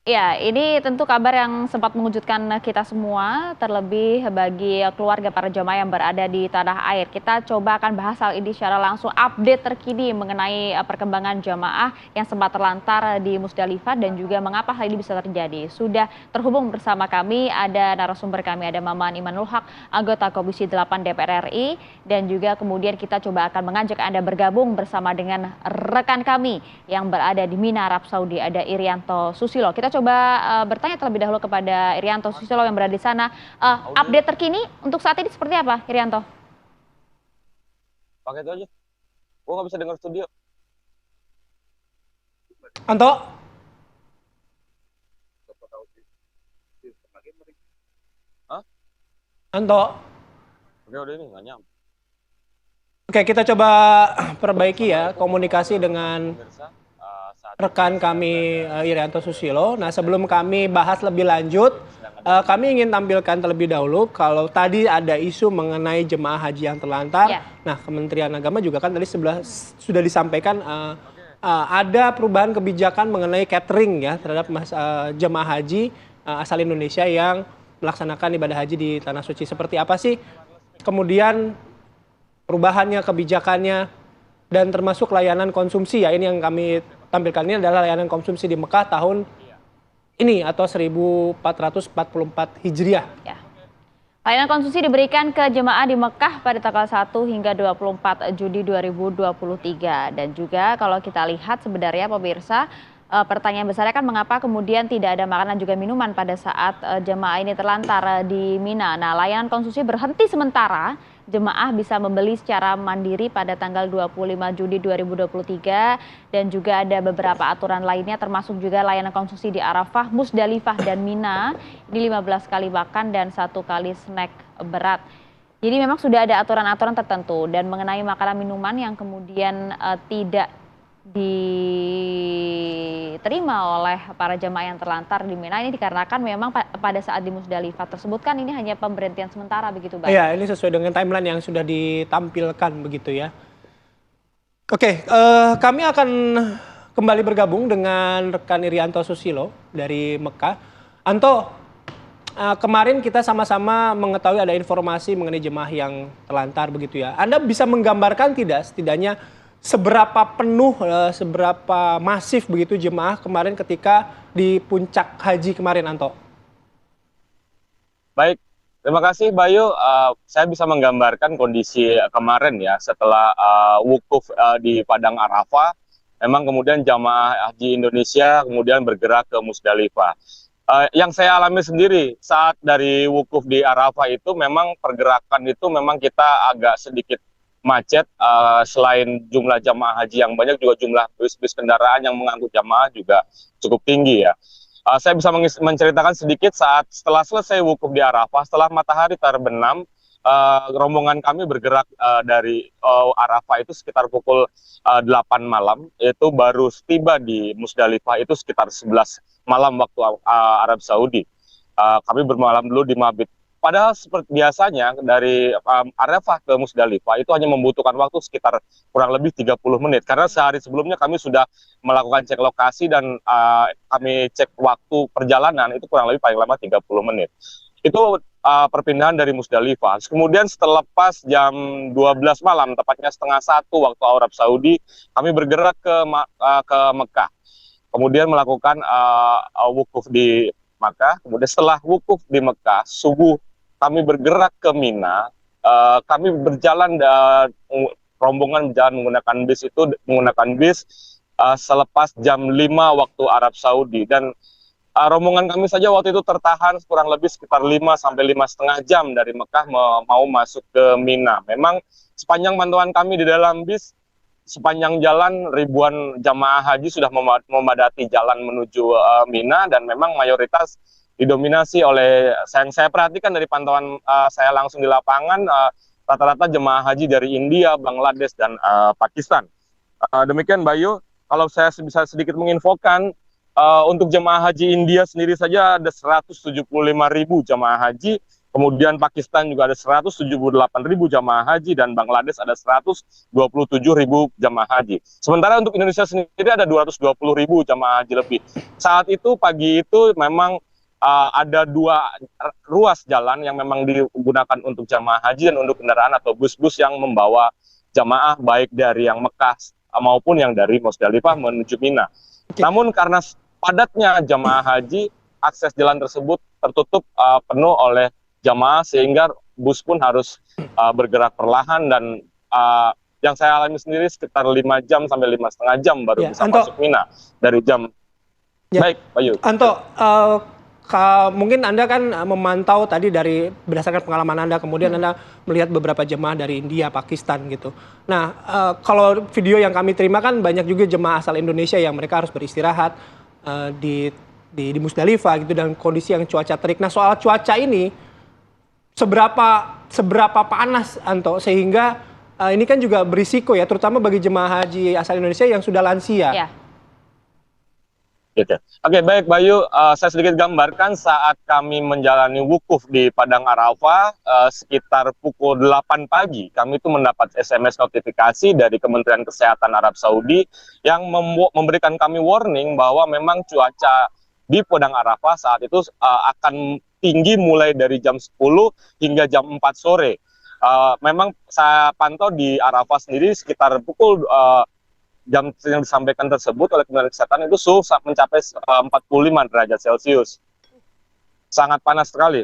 Ya, ini tentu kabar yang sempat mengejutkan kita semua, terlebih bagi keluarga para jemaah yang berada di tanah air. Kita coba akan bahas hal ini secara langsung, update terkini mengenai perkembangan jemaah yang sempat terlantar di Musdalifah dan juga mengapa hal ini bisa terjadi. Sudah terhubung bersama kami, ada narasumber kami, ada Maman Imanul Haq, anggota Komisi 8 DPR RI, dan juga kemudian kita coba akan mengajak Anda bergabung bersama dengan rekan kami yang berada di Mina, Arab Saudi, ada Irianto Susilo. Kita coba bertanya terlebih dahulu kepada Irianto Susilo yang berada di sana. Update terkini untuk saat ini seperti apa, Irianto? Pakai itu aja. Gua nggak bisa dengar studio. Anto, Hah? Anto. Udah ini nggak nyampe. Oke, kita coba perbaiki ya komunikasi dengan Pemirsa, saat rekan kami Irianto Susilo. Nah, sebelum kami bahas lebih lanjut, kami ingin tampilkan terlebih dahulu kalau tadi ada isu mengenai jemaah haji yang terlantar. Ya. Nah, Kementerian Agama juga kan tadi sudah disampaikan ada perubahan kebijakan mengenai catering ya terhadap jemaah haji asal Indonesia yang melaksanakan ibadah haji di Tanah Suci. Seperti apa sih kemudian perubahannya, kebijakannya, dan termasuk layanan konsumsi ya. Ini yang kami tampilkan ini adalah layanan konsumsi di Mekah tahun ini atau 1444 Hijriah. Ya. Layanan konsumsi diberikan ke jemaah di Mekah pada tanggal 1 hingga 24 Juni 2023. Dan juga kalau kita lihat sebenarnya pemirsa, pertanyaan besarnya kan mengapa kemudian tidak ada makanan juga minuman pada saat jemaah ini terlantar di Mina. Nah, layanan konsumsi berhenti sementara. Jemaah bisa membeli secara mandiri pada tanggal 25 Juni 2023 dan juga ada beberapa aturan lainnya termasuk juga layanan konsumsi di Arafah, Musdalifah dan Mina. Ini 15 kali makan dan 1 kali snack berat. Jadi memang sudah ada aturan-aturan tertentu dan mengenai makanan minuman yang kemudian tidak diterima oleh para jemaah yang terlantar di Mina ini dikarenakan memang pada saat di Musdalifah tersebut kan ini hanya pemberhentian sementara begitu, Bang? Iya, ini sesuai dengan timeline yang sudah ditampilkan begitu ya. Oke, kami akan kembali bergabung dengan rekan Irianto Susilo dari Mekah. Anto, kemarin kita sama-sama mengetahui ada informasi mengenai jemaah yang terlantar begitu ya. Anda bisa menggambarkan tidak setidaknya seberapa penuh, seberapa masif begitu jemaah kemarin ketika di puncak haji kemarin, Anto? Baik, terima kasih Bayu. Saya bisa menggambarkan kondisi kemarin ya setelah wukuf di Padang Arafah. Memang kemudian jamaah haji Indonesia kemudian bergerak ke Musdalifah. Yang saya alami sendiri saat dari wukuf di Arafah itu memang pergerakan itu memang kita agak sedikit macet. Selain jumlah jamaah haji yang banyak juga jumlah bis-bis kendaraan yang mengangkut jamaah juga cukup tinggi ya. Saya bisa menceritakan sedikit saat setelah selesai wukuf di Arafah, setelah matahari terbenam, rombongan kami bergerak dari Arafah itu sekitar pukul 8 malam, itu baru tiba di Musdalifah itu sekitar 11 malam waktu Arab Saudi. Kami bermalam dulu di Mabit. Padahal seperti biasanya dari Arafah ke Musdalifah itu hanya membutuhkan waktu sekitar kurang lebih 30 menit. Karena sehari sebelumnya kami sudah melakukan cek lokasi dan kami cek waktu perjalanan itu kurang lebih paling lama 30 menit. Itu perpindahan dari Musdalifah. Kemudian setelah lepas jam 12 malam, tepatnya setengah 1 waktu Arab Saudi, kami bergerak ke Mekah. Kemudian melakukan wukuf di Mekah. Kemudian setelah wukuf di Mekah, subuh kami bergerak ke Mina. Kami berjalan, rombongan berjalan menggunakan bis selepas jam 5 waktu Arab Saudi. Dan rombongan kami saja waktu itu tertahan kurang lebih sekitar 5 sampai 5,5 jam dari Mekah mau masuk ke Mina. Memang sepanjang pantauan kami di dalam bis, sepanjang jalan ribuan jamaah haji sudah memadati jalan menuju Mina dan memang mayoritas didominasi oleh, yang saya perhatikan dari pantauan saya langsung di lapangan, rata-rata jemaah haji dari India, Bangladesh, dan Pakistan. Demikian Bayu, kalau saya bisa sedikit menginfokan, untuk jemaah haji India sendiri saja ada 175.000 jemaah haji, Kemudian Pakistan juga ada 178.000 jamaah haji dan Bangladesh ada 127.000 jamaah haji. Sementara untuk Indonesia sendiri ada 220.000 jamaah haji lebih. Saat itu pagi itu memang ada 2 ruas jalan yang memang digunakan untuk jamaah haji dan untuk kendaraan atau bus-bus yang membawa jamaah baik dari yang Mekah maupun yang dari Musdalifah menuju Mina. Namun karena padatnya jamaah haji, akses jalan tersebut tertutup penuh oleh jamaah sehingga bus pun harus bergerak perlahan dan yang saya alami sendiri sekitar 5 jam sampai 5,5 jam baru bisa masuk Mina dari jam. Baik, Pak Yu. Anto, mungkin Anda kan memantau tadi dari berdasarkan pengalaman Anda, kemudian Anda melihat beberapa jemaah dari India, Pakistan gitu. Nah, kalau video yang kami terima kan banyak juga jemaah asal Indonesia yang mereka harus beristirahat di Musdalifah gitu dan kondisi yang cuaca terik. Nah, soal cuaca ini seberapa panas, Anto, sehingga ini kan juga berisiko ya, terutama bagi jemaah haji asal Indonesia yang sudah lansia. Ya. Gitu. Oke, baik Bayu, saya sedikit gambarkan saat kami menjalani wukuf di Padang Arafah sekitar pukul 8 pagi, kami itu mendapat SMS notifikasi dari Kementerian Kesehatan Arab Saudi yang memberikan kami warning bahwa memang cuaca di Padang Arafah saat itu akan tinggi mulai dari jam 10 hingga jam 4 sore. Memang saya pantau di Arafah sendiri sekitar pukul jam yang disampaikan tersebut oleh Kementerian Kesehatan itu suhu mencapai 45 derajat Celcius. Sangat panas sekali.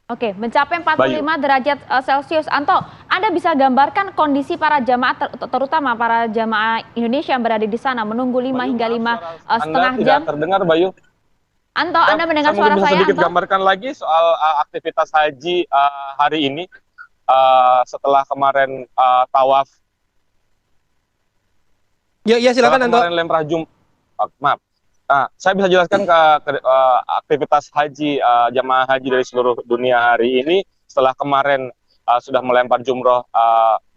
Oke, mencapai 45 derajat Celcius. Anto, Anda bisa gambarkan kondisi para jamaah, terutama para jamaah Indonesia yang berada di sana menunggu 5 hingga 5,5 jam. Tidak terdengar, Bayu. Anto, Anda mendengar suara saya? Saya sedikit gambarkan lagi soal aktivitas haji hari ini setelah kemarin tawaf. Ya silakan Anto. Kemarin lemrah maaf. Saya bisa jelaskan ke aktivitas haji jamaah haji dari seluruh dunia hari ini setelah kemarin sudah melempar jumroh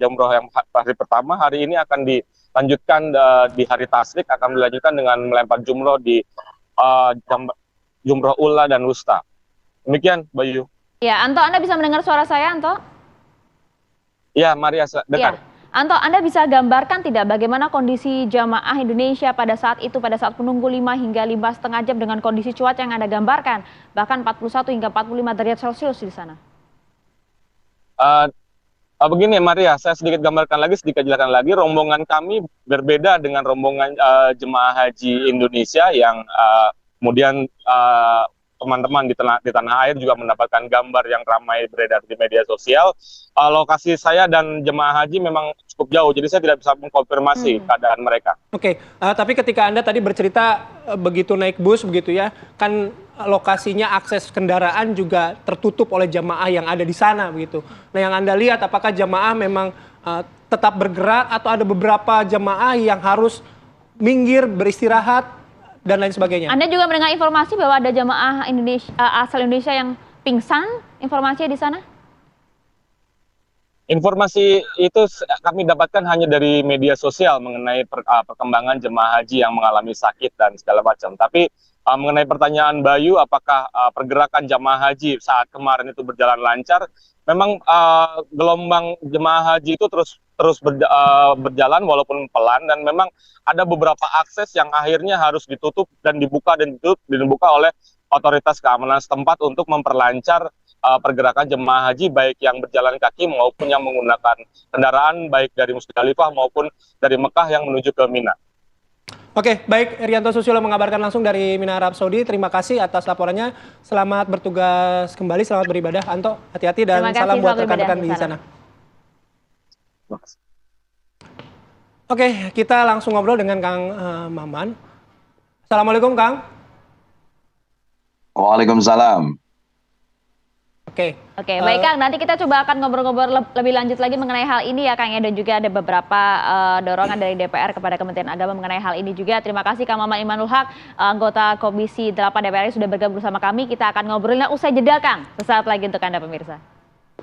yang hari pertama, hari ini akan dilanjutkan di hari tasrik, akan dilanjutkan dengan melempar jumroh di jumroh ula dan wusta. Demikian, Bayu. Ya, Anto, Anda bisa mendengar suara saya, Anto? Ya, Maria, dengar. Ya. Anto, Anda bisa gambarkan tidak bagaimana kondisi jamaah Indonesia pada saat itu, pada saat menunggu 5 hingga 5,5 jam dengan kondisi cuaca yang Anda gambarkan, bahkan 41 hingga 45 derajat Celcius di sana? Begini Maria, saya sedikit gambarkan lagi, sedikit jelaskan lagi. Rombongan kami berbeda dengan rombongan jemaah haji Indonesia yang kemudian teman-teman di tanah air juga mendapatkan gambar yang ramai beredar di media sosial. Lokasi saya dan jemaah haji memang cukup jauh, jadi saya tidak bisa mengkonfirmasi keadaan mereka. Oke, tapi ketika Anda tadi bercerita begitu naik bus begitu ya, kan lokasinya akses kendaraan juga tertutup oleh jamaah yang ada di sana begitu. Nah, yang Anda lihat apakah jamaah memang tetap bergerak atau ada beberapa jamaah yang harus minggir beristirahat dan lain sebagainya? Anda juga mendengar informasi bahwa ada jamaah asal Indonesia yang pingsan, informasinya di sana? Informasi itu kami dapatkan hanya dari media sosial mengenai perkembangan jemaah haji yang mengalami sakit dan segala macam. Tapi mengenai pertanyaan Bayu, apakah pergerakan jemaah haji saat kemarin itu berjalan lancar? Memang gelombang jemaah haji itu terus berjalan walaupun pelan, dan memang ada beberapa akses yang akhirnya harus ditutup dan dibuka oleh otoritas keamanan setempat untuk memperlancar pergerakan jemaah haji baik yang berjalan kaki maupun yang menggunakan kendaraan baik dari Musdalifah maupun dari Mekah yang menuju ke Mina. Oke, baik, Rianto Susilo mengabarkan langsung dari Mina, Arab Saudi. Terima kasih atas laporannya. Selamat bertugas kembali, selamat beribadah. Anto, hati-hati dan salam buat rekan-rekan di sana. Oke, kita langsung ngobrol dengan Kang Maman. Assalamualaikum, Kang. Waalaikumsalam. Oke, baik Kang, nanti kita coba akan ngobrol-ngobrol lebih lanjut lagi mengenai hal ini ya Kang ya, dan juga ada beberapa dorongan dari DPR kepada Kementerian Agama mengenai hal ini juga. Terima kasih Kang Maman Imanul Haq, anggota Komisi 8 DPR sudah bergabung bersama kami. Kita akan ngobrolnya usai jeda Kang, sesaat lagi untuk Anda pemirsa.